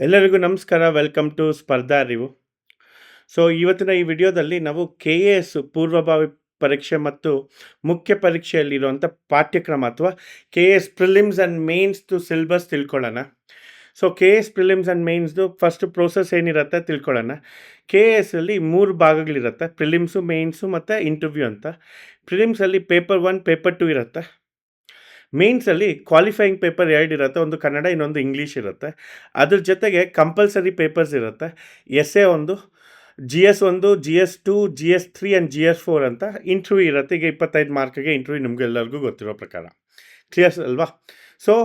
ಎಲ್ಲರಿಗೂ ನಮಸ್ಕಾರ. Welcome to ಸ್ಪರ್ಧಾ ಅರಿವು. ಇವತ್ತಿನ ಈ ವಿಡಿಯೋದಲ್ಲಿ ನಾವು KAS ಪೂರ್ವಭಾವಿ ಪರೀಕ್ಷೆ ಮತ್ತು ಮುಖ್ಯ ಪರೀಕ್ಷೆಯಲ್ಲಿರುವಂಥ ಪಾಠ್ಯಕ್ರಮ ಅಥವಾ KAS ಪ್ರಿಲಿಮ್ಸ್ ಆ್ಯಂಡ್ ಮೇನ್ಸ್ದು ಸಿಲೆಬಸ್ ತಿಳ್ಕೊಳ್ಳೋಣ. KAS ಪ್ರಿಲಿಮ್ಸ್ ಆ್ಯಂಡ್ ಮೇನ್ಸ್ದು ಫಸ್ಟ್ ಪ್ರೋಸೆಸ್ ಏನಿರುತ್ತೆ ತಿಳ್ಕೊಳ್ಳೋಣ. KAS ಅಲ್ಲಿ 3 ಭಾಗಗಳಿರುತ್ತೆ: ಪ್ರಿಲಿಮ್ಸು, ಮೇನ್ಸು ಮತ್ತು ಇಂಟರ್ವ್ಯೂ ಅಂತ. ಪ್ರಿಲಿಮ್ಸಲ್ಲಿ ಪೇಪರ್ 1, ಪೇಪರ್ 2 ಇರುತ್ತೆ. ಮೇನ್ಸಲ್ಲಿ ಕ್ವಾಲಿಫೈಯಿಂಗ್ ಪೇಪರ್ 2 ಇರುತ್ತೆ. ಒಂದು ಕನ್ನಡ, ಇನ್ನೊಂದು ಇಂಗ್ಲೀಷ್ ಇರುತ್ತೆ. ಅದ್ರ ಜೊತೆಗೆ ಕಂಪಲ್ಸರಿ ಪೇಪರ್ಸ್ ಇರುತ್ತೆ. ಎಸ್ಸೆ ಒಂದು, GS 1, GS 2, GS 3 and GS 4 ಅಂತ. ಇಂಟರ್ವ್ಯೂ ಇರುತ್ತೆ. ಈಗ 25 ಮಾರ್ಕ್ಗೆ ಇಂಟರ್ವ್ಯೂ ನಿಮಗೆಲ್ಲರಿಗೂ ಗೊತ್ತಿರೋ ಪ್ರಕಾರ. ಕ್ಲಿಯರ್ಸ್ ಅಲ್ವಾ? ಸೊ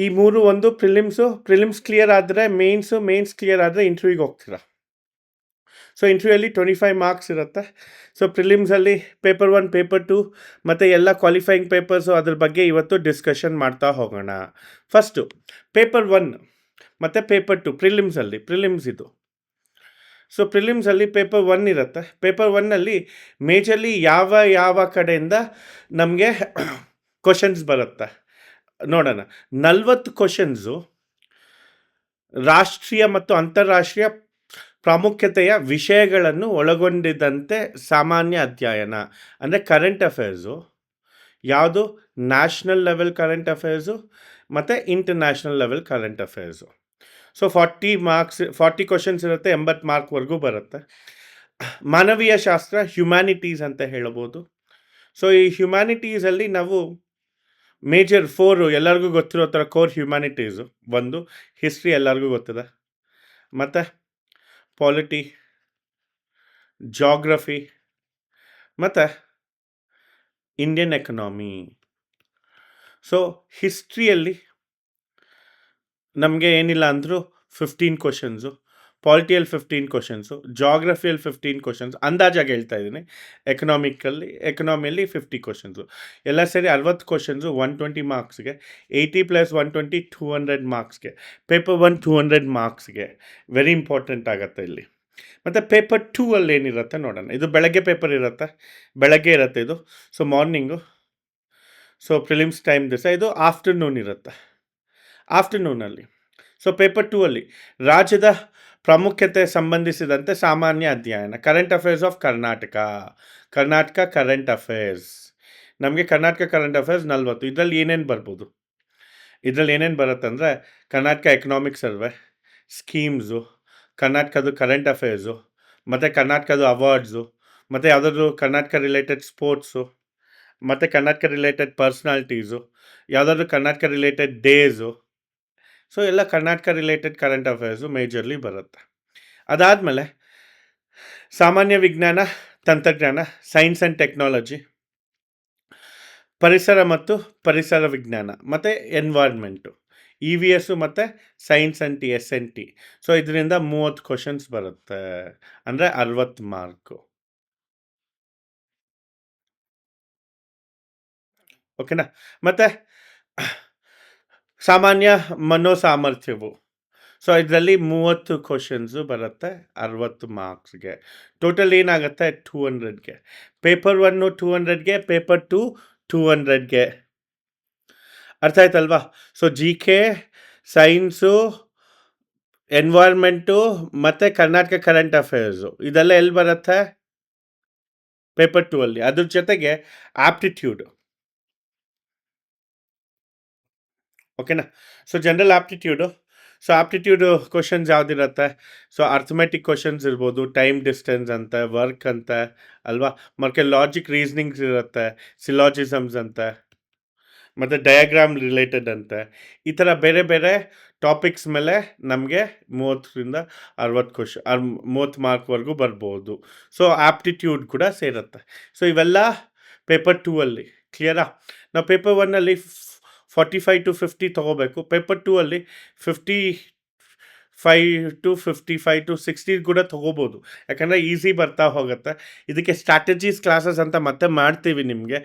ಈ ಒಂದು ಪ್ರಿಲಿಮ್ಸ್ ಕ್ಲಿಯರ್ ಆದರೆ ಮೇನ್ಸ್ ಕ್ಲಿಯರ್ ಆದರೆ ಇಂಟರ್ವ್ಯೂಗೆ ಹೋಗ್ತೀರಾ. ಇಂಟರ್ವ್ಯೂಯಲ್ಲಿ 25 ಮಾರ್ಕ್ಸ್ ಇರುತ್ತೆ. ಪ್ರಿಲಿಮ್ಸಲ್ಲಿ ಪೇಪರ್ 1, ಪೇಪರ್ 2 ಮತ್ತು ಎಲ್ಲ ಕ್ವಾಲಿಫೈಯಿಂಗ್ ಪೇಪರ್ಸು ಅದ್ರ ಬಗ್ಗೆ ಇವತ್ತು ಡಿಸ್ಕಷನ್ ಮಾಡ್ತಾ ಹೋಗೋಣ. ಫಸ್ಟು ಪೇಪರ್ 1 ಮತ್ತು ಪೇಪರ್ 2 ಪ್ರಿಲಿಮ್ಸ್ ಇದು. ಪ್ರಿಲಿಮ್ಸಲ್ಲಿ ಪೇಪರ್ 1 ಇರುತ್ತೆ. ಪೇಪರ್ 1ನಲ್ಲಿ ಮೇಜರ್ಲಿ ಯಾವ ಕಡೆಯಿಂದ ನಮಗೆ ಕ್ವಶನ್ಸ್ ಬರುತ್ತೆ ನೋಡೋಣ. 40 ಕ್ವಶನ್ಸು ರಾಷ್ಟ್ರೀಯ ಮತ್ತು ಅಂತಾರಾಷ್ಟ್ರೀಯ ಪ್ರಾಮುಖ್ಯತೆಯ ವಿಷಯಗಳನ್ನು ಒಳಗೊಂಡಿದ್ದಂತೆ ಸಾಮಾನ್ಯ ಅಧ್ಯಯನ, ಅಂದರೆ ಕರೆಂಟ್ ಅಫೇರ್ಸು. ಯಾವುದು? ನ್ಯಾಷನಲ್ ಲೆವೆಲ್ ಕರೆಂಟ್ ಅಫೇರ್ಸು ಮತ್ತು international level current affairs. 40 questions ಇರುತ್ತೆ. 80 ಮಾರ್ಕ್ವರೆಗೂ ಬರುತ್ತೆ. ಮಾನವೀಯ ಶಾಸ್ತ್ರ, ಹ್ಯುಮ್ಯಾನಿಟೀಸ್ ಅಂತ ಹೇಳ್ಬೋದು. ಈ ಹ್ಯುಮ್ಯಾನಿಟೀಸಲ್ಲಿ ನಾವು ಮೇಜರ್ 4 ಎಲ್ಲರಿಗೂ ಗೊತ್ತಿರೋ ಥರ ಕೋರ್ ಹ್ಯುಮ್ಯಾನಿಟೀಸು. ಒಂದು ಹಿಸ್ಟ್ರಿ ಎಲ್ಲರಿಗೂ ಗೊತ್ತಿದೆ, ಮತ್ತು ಪಾಲಿಟಿ, ಜಾಗ್ರಫಿ ಮತ್ತು ಇಂಡಿಯನ್ ಎಕನಾಮಿ. ಹಿಸ್ಟ್ರಿಯಲ್ಲಿ ನಮಗೆ ಏನಿಲ್ಲ ಅಂದರೂ 15 ಕ್ವಶನ್ಸು, ಪಾಲಿಟಿಯಲ್ಲಿ 15 ಕ್ವಶನ್ಸು, ಜಾಗ್ರಫಿಯಲ್ಲಿ 15 ಕ್ವಶನ್ಸ್, ಅಂದಾಜಾಗಿ ಹೇಳ್ತಾ ಇದ್ದೀನಿ. ಎಕನಾಮಿಯಲ್ಲಿ 50 ಕ್ವಶನ್ಸು, ಎಲ್ಲ ಸೇರಿ 60 ಕ್ವಶನ್ಸು 120 ಮಾರ್ಕ್ಸ್ಗೆ. 80 + 120 200 ಮಾರ್ಕ್ಸ್ಗೆ. ಪೇಪರ್ 1 200 ಮಾರ್ಕ್ಸ್ಗೆ. ವೆರಿ ಇಂಪಾರ್ಟೆಂಟ್ ಆಗುತ್ತೆ ಇಲ್ಲಿ. ಮತ್ತು ಪೇಪರ್ 2 ಅಲ್ಲಿ ಏನಿರುತ್ತೆ ನೋಡೋಣ. ಇದು ಬೆಳಗ್ಗೆ ಪೇಪರ್ ಇರುತ್ತೆ, ಬೆಳಗ್ಗೆ ಇರುತ್ತೆ ಇದು. ಮಾರ್ನಿಂಗು. ಪ್ರಿಲಿಮ್ಸ್ ಟೈಮ್ ದಿವಸ. ಇದು ಆಫ್ಟರ್ನೂನ್ ಇರುತ್ತೆ. ಆಫ್ಟರ್ನೂನಲ್ಲಿ ಪೇಪರ್ 2 ಅಲ್ಲಿ ರಾಜ್ಯದ ಪ್ರಾಮುಖ್ಯತೆ ಸಂಬಂಧಿಸಿದಂತೆ ಸಾಮಾನ್ಯ ಅಧ್ಯಯನ, current affairs of Karnataka current affairs. ನಮಗೆ ಕರ್ನಾಟಕ ಕರೆಂಟ್ ಅಫೇರ್ಸ್ 40. ಇದರಲ್ಲಿ ಏನೇನು ಬರ್ಬೋದು? ಇದರಲ್ಲಿ ಏನೇನು ಬರುತ್ತಂದರೆ ಕರ್ನಾಟಕ ಎಕನಾಮಿಕ್ ಸರ್ವೆ, ಸ್ಕೀಮ್ಸು, ಕರ್ನಾಟಕದ ಕರೆಂಟ್ ಅಫೇರ್ಸು, ಮತ್ತು ಕರ್ನಾಟಕದ ಅವಾರ್ಡ್ಸು, ಮತ್ತು ಯಾವುದಾದ್ರು ಕರ್ನಾಟಕ ರಿಲೇಟೆಡ್ ಸ್ಪೋರ್ಟ್ಸು, ಮತ್ತು ಕರ್ನಾಟಕ ರಿಲೇಟೆಡ್ ಪರ್ಸ್ನಾಲಿಟೀಸು, ಯಾವುದಾದ್ರು ಕರ್ನಾಟಕ ರಿಲೇಟೆಡ್ ಡೇಸು. ಎಲ್ಲ Karnataka related current affairs majorly ಬರುತ್ತೆ. ಅದಾದಮೇಲೆ ಸಾಮಾನ್ಯ ವಿಜ್ಞಾನ, ತಂತ್ರಜ್ಞಾನ, ಸೈನ್ಸ್ ಆ್ಯಂಡ್ ಟೆಕ್ನಾಲಜಿ, ಪರಿಸರ ಮತ್ತು ಪರಿಸರ ವಿಜ್ಞಾನ, ಮತ್ತು ಎನ್ವೈರ್ಮೆಂಟು, EVS ಮತ್ತು ಸೈನ್ಸ್ ಆ್ಯಂಡ್ SNT. ಇದರಿಂದ 30 ಕ್ವಶನ್ಸ್ ಬರುತ್ತೆ, ಅಂದರೆ 60 ಮಾರ್ಕು. ಓಕೆನಾ? ಮತ್ತು ಸಾಮಾನ್ಯ ಮನೋಸಾಮರ್ಥ್ಯವು. ಇದರಲ್ಲಿ 30 ಕ್ವಶನ್ಸು ಬರುತ್ತೆ, 60 ಮಾರ್ಕ್ಸ್ಗೆ. ಟೋಟಲ್ ಏನಾಗುತ್ತೆ? 200ಗೆ. ಪೇಪರ್ 1 200ಗೆ, ಪೇಪರ್ 2 200ಗೆ. ಅರ್ಥ ಆಯ್ತಲ್ವಾ? GK, ಸೈನ್ಸು, ಎನ್ವೈರ್ಮೆಂಟು ಮತ್ತು ಕರ್ನಾಟಕ ಕರೆಂಟ್ ಅಫೇರ್ಸು ಇದೆಲ್ಲ ಎಲ್ಲಿ ಬರುತ್ತೆ? ಪೇಪರ್ 2 ಅಲ್ಲಿ. ಅದ್ರ ಜೊತೆಗೆ ಆಪ್ಟಿಟ್ಯೂಡ್. ಓಕೆನಾ? General aptitude. ಆಪ್ಟಿಟ್ಯೂಡು ಕ್ವಶನ್ಸ್ ಯಾವುದಿರುತ್ತೆ? ಅರ್ಥಮೆಟಿಕ್ ಕ್ವಶನ್ಸ್ ಇರ್ಬೋದು, ಟೈಮ್ ಡಿಸ್ಟೆನ್ಸ್ ಅಂತ, ವರ್ಕ್ ಅಂತ ಅಲ್ವಾ, ಮತ್ತು ಲಾಜಿಕ್ ರೀಸ್ನಿಂಗ್ಸ್ ಇರುತ್ತೆ, ಸಿಲಾಜಿಸಮ್ಸ್ ಅಂತ, ಮತ್ತು ಡಯಾಗ್ರಾಮ್ ರಿಲೇಟೆಡ್ ಅಂತ. ಈ ಥರ ಬೇರೆ ಬೇರೆ ಟಾಪಿಕ್ಸ್ ಮೇಲೆ ನಮಗೆ 30ರಿಂದ 60 30 ಮಾರ್ಕ್ವರೆಗೂ ಬರ್ಬೋದು. ಆಪ್ಟಿಟ್ಯೂಡ್ ಕೂಡ ಸೇರುತ್ತೆ. ಇವೆಲ್ಲ ಪೇಪರ್ 2 ಅಲ್ಲಿ. ಕ್ಲಿಯರಾ? ನಾವು ಪೇಪರ್ 1ನಲ್ಲಿ 45 to 50 ತೊಗೋಬೇಕು. ಪೇಪರ್ 2 ಅಲ್ಲಿ 55 to 55 to 60 ಕೂಡ ತೊಗೋಬೋದು, ಯಾಕಂದರೆ ಈಸಿ ಬರ್ತಾ ಹೋಗುತ್ತೆ. ಇದಕ್ಕೆ ಸ್ಟ್ರಾಟಜೀಸ್ ಕ್ಲಾಸಸ್ ಅಂತ ಮತ್ತೆ ಮಾಡ್ತೀವಿ ನಿಮಗೆ.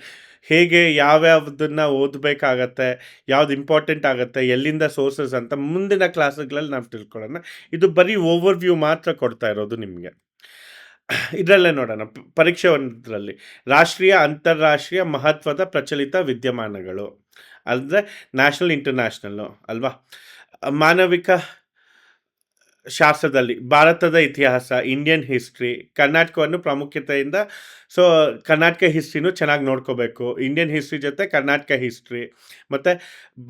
ಹೇಗೆ ಯಾವ್ಯಾವುದನ್ನು ಓದಬೇಕಾಗತ್ತೆ, ಯಾವ್ದು ಇಂಪಾರ್ಟೆಂಟ್ ಆಗುತ್ತೆ, ಎಲ್ಲಿಂದ ಸೋರ್ಸಸ್ ಅಂತ ಮುಂದಿನ ಕ್ಲಾಸ್ಗಳಲ್ಲಿ ನಾವು ತಿಳ್ಕೊಳ್ಳೋಣ. ಇದು ಬರೀ ಓವರ್ವ್ಯೂ ಮಾತ್ರ ಕೊಡ್ತಾ ಇರೋದು ನಿಮಗೆ. ಇದರಲ್ಲೇ ನೋಡೋಣ. ಪರೀಕ್ಷೆ 1ರಲ್ಲಿ ರಾಷ್ಟ್ರೀಯ ಅಂತಾರಾಷ್ಟ್ರೀಯ ಮಹತ್ವದ ಪ್ರಚಲಿತ ವಿದ್ಯಮಾನಗಳು, ಅಂದರೆ ನ್ಯಾಷನಲ್ ಇಂಟರ್ನ್ಯಾಷನಲ್ಲು ಅಲ್ವಾ. ಮಾನವಿಕ ಶಾಸ್ತ್ರದಲ್ಲಿ ಭಾರತದ ಇತಿಹಾಸ, ಇಂಡಿಯನ್ ಹಿಸ್ಟ್ರಿ, ಕರ್ನಾಟಕವನ್ನು ಪ್ರಾಮುಖ್ಯತೆಯಿಂದ ಸೊ ಕರ್ನಾಟಕ ಹಿಸ್ಟ್ರಿನೂ ಚೆನ್ನಾಗಿ ನೋಡ್ಕೋಬೇಕು. ಇಂಡಿಯನ್ ಹಿಸ್ಟ್ರಿ ಜೊತೆ ಕರ್ನಾಟಕ ಹಿಸ್ಟ್ರಿ ಮತ್ತು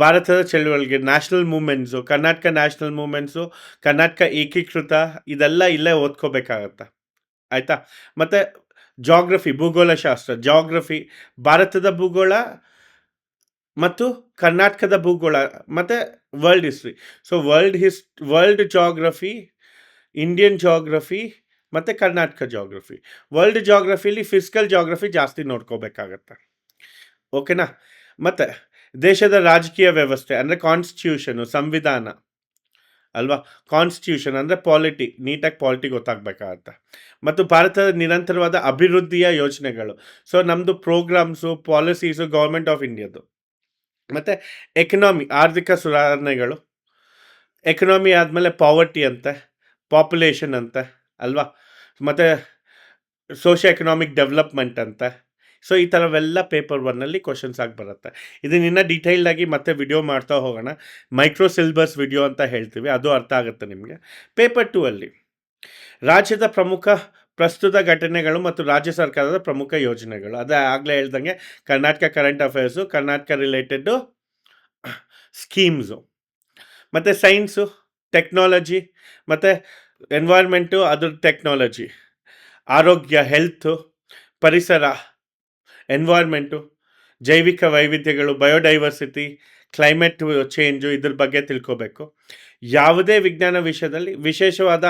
ಭಾರತದ ಚಳುವಳಿಗೆ, national movements, Karnataka national movements, Karnataka ಏಕೀಕೃತ, ಇದೆಲ್ಲ ಇಲ್ಲೇ ಓದ್ಕೋಬೇಕಾಗತ್ತೆ. ಆಯಿತಾ? ಮತ್ತು ಜಾಗ್ರಫಿ, ಭೂಗೋಳಶಾಸ್ತ್ರ, ಜಾಗ್ರಫಿ, ಭಾರತದ ಭೂಗೋಳ ಮತ್ತು ಕರ್ನಾಟಕದ ಭೂಗೋಳ ಮತ್ತು world history. So world geography, Indian geography ಮತ್ತು ಕರ್ನಾಟಕ ಜಾಗ್ರಫಿ. ವರ್ಲ್ಡ್ ಜಾಗ್ರಫಿಲಿ ಫಿಸಿಕಲ್ ಜಾಗ್ರಫಿ ಜಾಸ್ತಿ ನೋಡ್ಕೋಬೇಕಾಗತ್ತೆ. ಓಕೆನಾ? ಮತ್ತು ದೇಶದ ರಾಜಕೀಯ ವ್ಯವಸ್ಥೆ ಅಂದರೆ ಕಾನ್ಸ್ಟಿಟ್ಯೂಷನು, ಸಂವಿಧಾನ ಅಲ್ವಾ? ಕಾನ್ಸ್ಟಿಟ್ಯೂಷನ್ ಅಂದರೆ ಪಾಲಿಟಿ, ನೀಟಾಗಿ ಪಾಲಿಟಿ ಗೊತ್ತಾಗಬೇಕಾಗತ್ತೆ. ಮತ್ತು ಭಾರತದ ನಿರಂತರವಾದ ಅಭಿವೃದ್ಧಿಯ ಯೋಜನೆಗಳು. ಸೊ ನಮ್ಮದು ಪ್ರೋಗ್ರಾಮ್ಸು, ಪಾಲಿಸೀಸು ಗೌರ್ಮೆಂಟ್ ಆಫ್ ಇಂಡಿಯಾದು. ಮತ್ತು ಎಕನಾಮಿ, ಆರ್ಥಿಕ ಸುಧಾರಣೆಗಳು. ಎಕನಾಮಿ ಆದಮೇಲೆ ಪಾವರ್ಟಿ ಅಂತೆ, ಪಾಪ್ಯುಲೇಷನ್ ಅಂತೆ ಅಲ್ವಾ? ಮತ್ತು ಸೋಷಿಯೋ ಎಕನಾಮಿಕ್ ಡೆವಲಪ್ಮೆಂಟ್ ಅಂತೆ. ಸೊ ಈ ಥರವೆಲ್ಲ ಪೇಪರ್ ಒನ್ನಲ್ಲಿ ಕ್ವಶನ್ಸ್ ಆಗಿ ಬರುತ್ತೆ. ಇದನ್ನ ಇನ್ನೂ ಡೀಟೇಲ್ಡಾಗಿ ಮತ್ತೆ ವಿಡಿಯೋ ಮಾಡ್ತಾ ಹೋಗೋಣ. ಮೈಕ್ರೋ ಸಿಲೆಬಸ್ ವಿಡಿಯೋ ಅಂತ ಹೇಳ್ತೀವಿ, ಅದು ಅರ್ಥ ಆಗುತ್ತೆ ನಿಮಗೆ. ಪೇಪರ್ 2 ಅಲ್ಲಿ ರಾಜ್ಯದ ಪ್ರಮುಖ ಪ್ರಸ್ತುತ ಘಟನೆಗಳು ಮತ್ತು ರಾಜ್ಯ ಸರ್ಕಾರದ ಪ್ರಮುಖ ಯೋಜನೆಗಳು. ಅದೇ ಆಗಲೇ ಹೇಳ್ದಂಗೆ Karnataka current affairs, Karnataka related schemes, ಮತ್ತು ಸೈನ್ಸು, ಟೆಕ್ನಾಲಜಿ, ಮತ್ತು ಎನ್ವೈರ್ಮೆಂಟು, ಅದ್ರ ಟೆಕ್ನಾಲಜಿ, ಆರೋಗ್ಯ, ಹೆಲ್ತು, ಪರಿಸರ, ಎನ್ವೈರ್ಮೆಂಟು, ಜೈವಿಕ ವೈವಿಧ್ಯಗಳು, ಬಯೋಡೈವರ್ಸಿಟಿ, ಕ್ಲೈಮೇಟ್ ಚೇಂಜು, ಇದ್ರ ಬಗ್ಗೆ ತಿಳ್ಕೋಬೇಕು. ಯಾವುದೇ ವಿಜ್ಞಾನ ವಿಷಯದಲ್ಲಿ ವಿಶೇಷವಾದ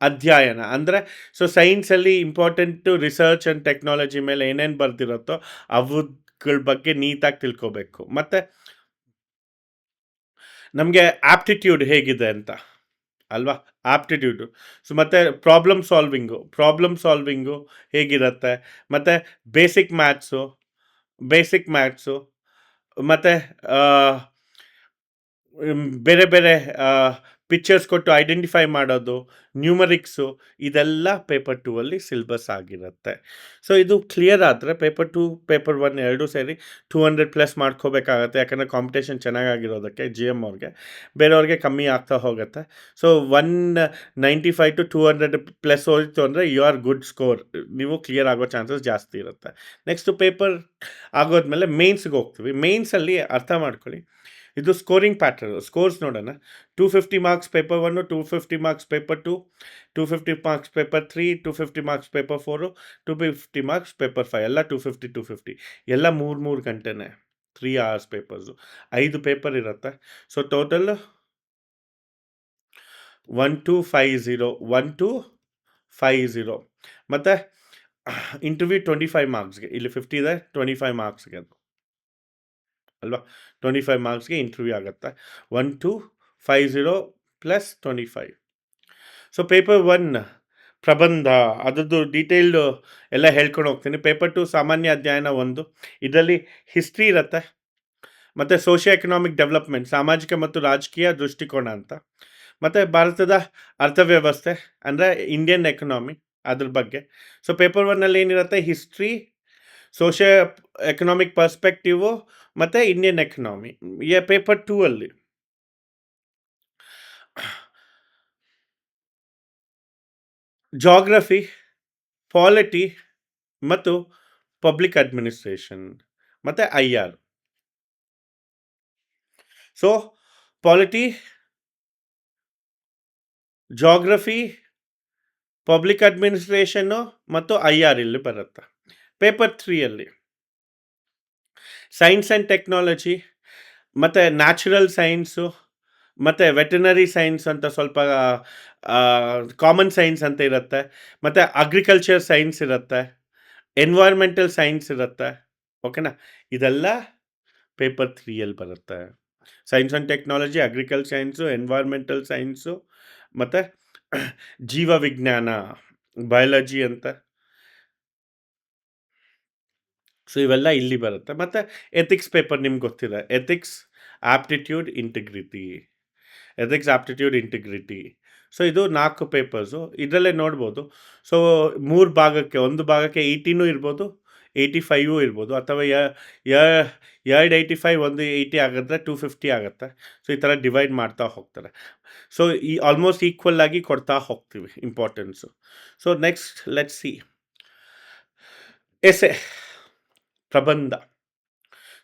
ಅಧ್ಯಯನ ಅಂದರೆ ಸೊ ಸೈನ್ಸಲ್ಲಿ ಇಂಪಾರ್ಟೆಂಟು ರಿಸರ್ಚ್ ಆ್ಯಂಡ್ ಟೆಕ್ನಾಲಜಿ ಮೇಲೆ ಏನೇನು ಬರ್ದಿರುತ್ತೋ ಅವುಗಳ ಬಗ್ಗೆ ನೀಟಾಗಿ ತಿಳ್ಕೋಬೇಕು. ಮತ್ತು ನಮಗೆ ಆಪ್ಟಿಟ್ಯೂಡ್ ಹೇಗಿದೆ ಅಂತ ಅಲ್ವಾ? ಆಪ್ಟಿಟ್ಯೂಡು. ಸೊ ಮತ್ತು ಪ್ರಾಬ್ಲಮ್ ಸಾಲ್ವಿಂಗು ಹೇಗಿರುತ್ತೆ, ಮತ್ತು ಬೇಸಿಕ್ ಮ್ಯಾಥ್ಸು, ಮತ್ತು ಬೇರೆ ಬೇರೆ ಪಿಕ್ಚರ್ಸ್ ಕೊಟ್ಟು ಐಡೆಂಟಿಫೈ ಮಾಡೋದು, ನ್ಯೂಮರಿಕ್ಸು, ಇದೆಲ್ಲ ಪೇಪರ್ 2 ಅಲ್ಲಿ ಸಿಲೆಬಸ್ ಆಗಿರುತ್ತೆ. ಸೊ ಇದು ಕ್ಲಿಯರ್ ಆದರೆ ಪೇಪರ್ 2, ಪೇಪರ್ 1 ಎರಡೂ ಸೇರಿ 200+ ಮಾಡ್ಕೋಬೇಕಾಗತ್ತೆ. ಯಾಕಂದರೆ ಕಾಂಪಿಟೇಷನ್ ಚೆನ್ನಾಗಿರೋದಕ್ಕೆ GM ಅವ್ರಿಗೆ, ಬೇರೆಯವ್ರಿಗೆ ಕಮ್ಮಿ ಆಗ್ತಾ ಹೋಗುತ್ತೆ. ಸೊ 195 to 200+ ಹೋಯಿತು ಅಂದರೆ ಯು ಆರ್ ಗುಡ್ ಸ್ಕೋರ್, ನೀವು ಕ್ಲಿಯರ್ ಆಗೋ ಚಾನ್ಸಸ್ ಜಾಸ್ತಿ ಇರುತ್ತೆ. ನೆಕ್ಸ್ಟು ಪೇಪರ್ ಆಗೋದ್ಮೇಲೆ ಮೇನ್ಸ್ಗೆ ಹೋಗ್ತೀವಿ. ಮೇನ್ಸಲ್ಲಿ ಅರ್ಥ ಮಾಡ್ಕೊಳ್ಳಿ, ಇದು ಸ್ಕೋರಿಂಗ್ ಪ್ಯಾಟರ್ನ್. ಸ್ಕೋರ್ಸ್ ನೋಡೋಣ. 250 marks paper 1, 250 marks paper 2, 250 marks paper 3, 250 marks paper 4, 250 marks paper 5, ಎಲ್ಲ 250 ಎಲ್ಲ 3 ಗಂಟೆನೇ, 3 hours ಪೇಪರ್ಸು. 5 ಪೇಪರ್ ಇರುತ್ತೆ. ಸೊ ಟೋಟಲ್ 1250 ಮತ್ತು ಇಂಟರ್ವ್ಯೂ 25 ಮಾರ್ಕ್ಸ್ಗೆ, ಇಲ್ಲಿ 50 ಇದೆ, 25 ಮಾರ್ಕ್ಸ್ಗೆ ಅದು ಅಲ್ವಾ? 25 ಮಾರ್ಕ್ಸ್ಗೆ ಇಂಟರ್ವ್ಯೂ ಆಗುತ್ತೆ. 1250 + 25. ಸೊ ಪೇಪರ್ 1 ಪ್ರಬಂಧ, ಅದರದ್ದು ಡೀಟೇಲ್ಡು ಎಲ್ಲ ಹೇಳ್ಕೊಂಡು ಹೋಗ್ತೀನಿ. ಪೇಪರ್ 2 ಸಾಮಾನ್ಯ ಅಧ್ಯಯನ 1, ಇದರಲ್ಲಿ ಹಿಸ್ಟ್ರಿ ಇರುತ್ತೆ, ಮತ್ತು ಸೋಷಿಯೋ ಎಕನಾಮಿಕ್ ಡೆವಲಪ್ಮೆಂಟ್, ಸಾಮಾಜಿಕ ಮತ್ತು ರಾಜಕೀಯ ದೃಷ್ಟಿಕೋನ ಅಂತ, ಮತ್ತು ಭಾರತದ ಅರ್ಥವ್ಯವಸ್ಥೆ ಅಂದರೆ ಇಂಡಿಯನ್ ಎಕನಾಮಿ, ಅದ್ರ ಬಗ್ಗೆ. ಸೊ ಪೇಪರ್ 1ನಲ್ಲಿ ಏನಿರುತ್ತೆ, ಹಿಸ್ಟ್ರಿ, ಸೋಷಿಯೋ ಎಕನಾಮಿಕ್ ಪರ್ಸ್ಪೆಕ್ಟಿವು ಮತ್ತು ಇಂಡಿಯನ್ ಎಕನಾಮಿ. ಪೇಪರ್ 2 ಅಲ್ಲಿ ಜಾಗ್ರಫಿ, ಪಾಲಿಟಿ ಮತ್ತು ಪಬ್ಲಿಕ್ ಅಡ್ಮಿನಿಸ್ಟ್ರೇಷನ್ ಮತ್ತು IR. So polity, geography, public ಅಡ್ಮಿನಿಸ್ಟ್ರೇಷನ್ನು ಮತ್ತು IR ಇಲ್ಲಿ ಬರುತ್ತೆ. ಪೇಪರ್ 3 ಅಲ್ಲಿ ಸೈನ್ಸ್ ಆ್ಯಂಡ್ ಟೆಕ್ನಾಲಜಿ, ಮತ್ತು ನ್ಯಾಚುರಲ್ ಸೈನ್ಸು, ಮತ್ತು ವೆಟರ್ನರಿ ಸೈನ್ಸ್ ಅಂತ ಸ್ವಲ್ಪ ಕಾಮನ್ ಸೈನ್ಸ್ ಅಂತ ಇರುತ್ತೆ, ಮತ್ತು ಅಗ್ರಿಕಲ್ಚರ್ ಸೈನ್ಸ್ ಇರುತ್ತೆ, ಎನ್ವೈರ್ಮೆಂಟಲ್ ಸೈನ್ಸ್ ಇರುತ್ತೆ. ಓಕೆನಾ? ಇದೆಲ್ಲ ಪೇಪರ್ 3 ಬರುತ್ತೆ. Science and technology, agriculture science, environmental science, ಮತ್ತು ಜೀವ ವಿಜ್ಞಾನ, ಬಯಾಲಜಿ ಅಂತ. ಸೊ ಇವೆಲ್ಲ ಇಲ್ಲಿ ಬರುತ್ತೆ. ಮತ್ತು ಎಥಿಕ್ಸ್ ಪೇಪರ್ ನಿಮ್ಗೆ ಗೊತ್ತಿದೆ, ಎಥಿಕ್ಸ್, ಆಪ್ಟಿಟ್ಯೂಡ್, ಇಂಟಿಗ್ರಿಟಿ. ಸೊ ಇದು 4 ಪೇಪರ್ಸು. ಇದರಲ್ಲೇ ನೋಡ್ಬೋದು. ಸೊ 3 ಭಾಗಕ್ಕೆ, ಒಂದು ಭಾಗಕ್ಕೆ 18 ಇರ್ಬೋದು, 85 ಇರ್ಬೋದು, ಅಥವಾ 85 ಒಂದು 80 ಆಗಿದ್ರೆ 250 ಆಗುತ್ತೆ. ಸೊ ಈ ಥರ ಡಿವೈಡ್ ಮಾಡ್ತಾ ಹೋಗ್ತಾರೆ. ಸೊ ಈ ಆಲ್ಮೋಸ್ಟ್ ಈಕ್ವಲ್ ಆಗಿ ಕೊಡ್ತಾ ಹೋಗ್ತೀವಿ importance. So next let's see essay, ಪ್ರಬಂಧ.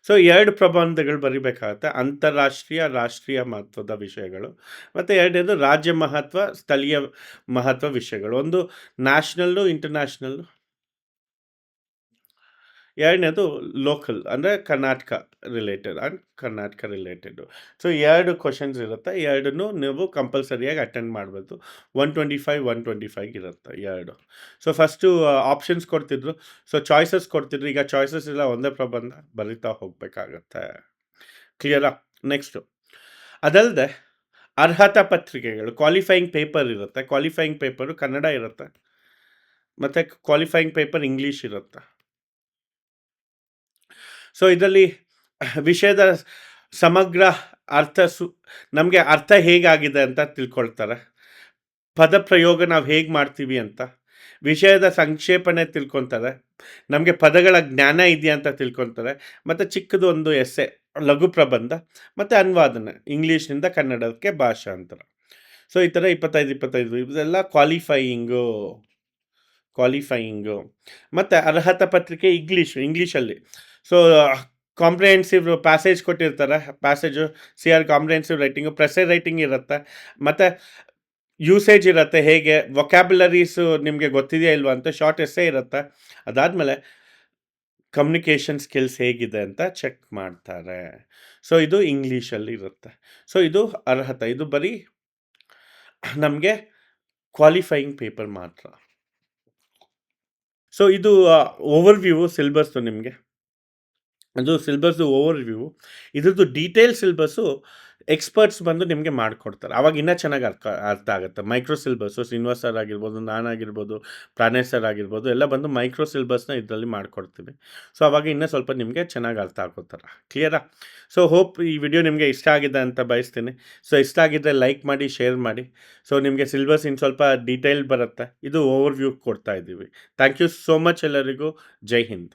ಸೊ 2 ಪ್ರಬಂಧಗಳು ಬರಿಬೇಕಾಗತ್ತೆ, ಅಂತಾರಾಷ್ಟ್ರೀಯ, ರಾಷ್ಟ್ರೀಯ ಮಹತ್ವದ ವಿಷಯಗಳು. ಮತ್ತು ಎರಡನೇದು ರಾಜ್ಯ ಮಹತ್ವ, ಸ್ಥಳೀಯ ಮಹತ್ವ ವಿಷಯಗಳು. ಒಂದು ನ್ಯಾಷನಲ್ಲು, ಇಂಟರ್ನ್ಯಾಷನಲ್ಲು. ಎರಡನೇದು ಲೋಕಲ್, ಅಂದರೆ ಕರ್ನಾಟಕ ರಿಲೇಟೆಡು. ಸೊ 2 ಕ್ವಶನ್ಸ್ ಇರುತ್ತೆ, ಎರಡನ್ನೂ ನೀವು ಕಂಪಲ್ಸರಿಯಾಗಿ ಅಟೆಂಡ್ ಮಾಡಬೇಕು. 125 ಇರುತ್ತೆ 2. ಸೊ ಫಸ್ಟು ಆಪ್ಷನ್ಸ್ ಕೊಡ್ತಿದ್ರು, ಸೊ ಚಾಯ್ಸಸ್ ಕೊಡ್ತಿದ್ರು. ಈಗ ಚಾಯ್ಸಸ್ ಇಲ್ಲ, ಒಂದೇ ಪ್ರಬಂಧ ಬರಿತಾ ಹೋಗಬೇಕಾಗತ್ತೆ. ಕ್ಲಿಯರಾ? ನೆಕ್ಸ್ಟು ಅದಲ್ಲದೆ ಅರ್ಹತಾ ಪತ್ರಿಕೆಗಳು, ಕ್ವಾಲಿಫೈಯಿಂಗ್ ಪೇಪರ್ ಇರುತ್ತೆ. ಕ್ವಾಲಿಫೈಯಿಂಗ್ ಪೇಪರು ಕನ್ನಡ ಇರುತ್ತೆ, ಮತ್ತು ಕ್ವಾಲಿಫೈಯಿಂಗ್ ಪೇಪರ್ ಇಂಗ್ಲೀಷ್ ಇರುತ್ತೆ. ಸೊ ಇದರಲ್ಲಿ ವಿಷಯದ ಸಮಗ್ರ ಅರ್ಥ ನಮಗೆ ಅರ್ಥ ಹೇಗಾಗಿದೆ ಅಂತ ತಿಳ್ಕೊಳ್ತಾರೆ. ಪದಪ್ರಯೋಗ ನಾವು ಹೇಗೆ ಮಾಡ್ತೀವಿ ಅಂತ, ವಿಷಯದ ಸಂಕ್ಷೇಪಣೆ ತಿಳ್ಕೊತಾರೆ, ನಮಗೆ ಪದಗಳ ಜ್ಞಾನ ಇದೆಯಾ ಅಂತ ತಿಳ್ಕೊತಾರೆ, ಮತ್ತು ಚಿಕ್ಕದು ಒಂದು ಎಸ್ಸೆ, ಲಘು ಪ್ರಬಂಧ, ಮತ್ತು ಅನುವಾದನೆ ಇಂಗ್ಲೀಷ್ನಿಂದ ಕನ್ನಡಕ್ಕೆ ಭಾಷಾಂತರ. ಸೊ ಈ ಥರ 25 ಇದೆಲ್ಲ ಕ್ವಾಲಿಫೈಯಿಂಗು. ಮತ್ತು ಅರ್ಹತಾ ಪತ್ರಿಕೆ ಇಂಗ್ಲೀಷಲ್ಲಿ. ಸೊ ಕಾಂಪ್ರಿಹೆನ್ಸಿವ್ ಪ್ಯಾಸೇಜ್ ಕೊಟ್ಟಿರ್ತಾರೆ, passage CR comprehensive writing, precis writing ಇರುತ್ತೆ, ಮತ್ತು ಯೂಸೇಜ್ ಇರುತ್ತೆ, ಹೇಗೆ ವೊಕ್ಯಾಬ್ಯುಲರೀಸು ನಿಮಗೆ ಗೊತ್ತಿದೆಯಾ ಇಲ್ವಾ ಅಂತ ಶಾರ್ಟ್ ಎಸ್ಸೆ ಇರುತ್ತೆ. ಅದಾದಮೇಲೆ ಕಮ್ಯುನಿಕೇಷನ್ ಸ್ಕಿಲ್ಸ್ ಹೇಗಿದೆ ಅಂತ ಚೆಕ್ ಮಾಡ್ತಾರೆ. ಸೊ ಇದು ಇಂಗ್ಲೀಷಲ್ಲಿ ಇರುತ್ತೆ. ಸೊ ಇದು ಅರ್ಹತೆ, ಇದು ಬರೀ ನಮಗೆ ಕ್ವಾಲಿಫೈಯಿಂಗ್ ಪೇಪರ್ ಮಾತ್ರ. ಸೊ ಇದು ಓವರ್ವ್ಯೂ ಸಿಲೆಬಸ್ಸು ನಿಮಗೆ. ಅದು ಸಿಲೆಬಸ್ದು ಓವರ್ವ್ಯೂ. ಇದ್ರದ್ದು ಡೀಟೇಲ್ ಸಿಲೆಬಸ್ಸು ಎಕ್ಸ್ಪರ್ಟ್ಸ್ ಬಂದು ನಿಮಗೆ ಮಾಡಿಕೊಡ್ತಾರೆ, ಆವಾಗ ಇನ್ನೂ ಚೆನ್ನಾಗಿ ಅರ್ಥ ಆಗುತ್ತೆ. ಮೈಕ್ರೋ ಸಿಲೆಬಸ್ಸು ಶ್ರೀನಿವಾಸ್ ಸರ್ ಆಗಿರ್ಬೋದು, ನಾನಾಗಿರ್ಬೋದು, ಪ್ರಾಣೇಶ್ ಸರ್ ಆಗಿರ್ಬೋದು, ಎಲ್ಲ ಬಂದು ಮೈಕ್ರೋ ಸಿಲೆಬಸ್ನ ಇದರಲ್ಲಿ ಮಾಡಿಕೊಡ್ತೀವಿ. ಸೊ ಆವಾಗ ಇನ್ನೂ ಸ್ವಲ್ಪ ನಿಮಗೆ ಚೆನ್ನಾಗಿ ಅರ್ಥ ಆಗೋಥರ. ಕ್ಲಿಯರಾ? ಸೊ ಹೋಪ್ ಈ ವಿಡಿಯೋ ನಿಮಗೆ ಇಷ್ಟ ಆಗಿದೆ ಅಂತ ಬಯಸ್ತೀನಿ. ಸೊ ಇಷ್ಟ ಆಗಿದ್ದರೆ ಲೈಕ್ ಮಾಡಿ, ಶೇರ್ ಮಾಡಿ. ಸೊ ನಿಮಗೆ ಸಿಲೆಬಸ್ ಇನ್ನು ಸ್ವಲ್ಪ ಡೀಟೇಲ್ ಬರುತ್ತೆ. ಇದು ಓವರ್ವ್ಯೂ ಕೊಡ್ತಾ ಇದ್ದೀವಿ. ಥ್ಯಾಂಕ್ ಯು ಸೋ ಮಚ್ ಎಲ್ಲರಿಗೂ. ಜೈ ಹಿಂದ್.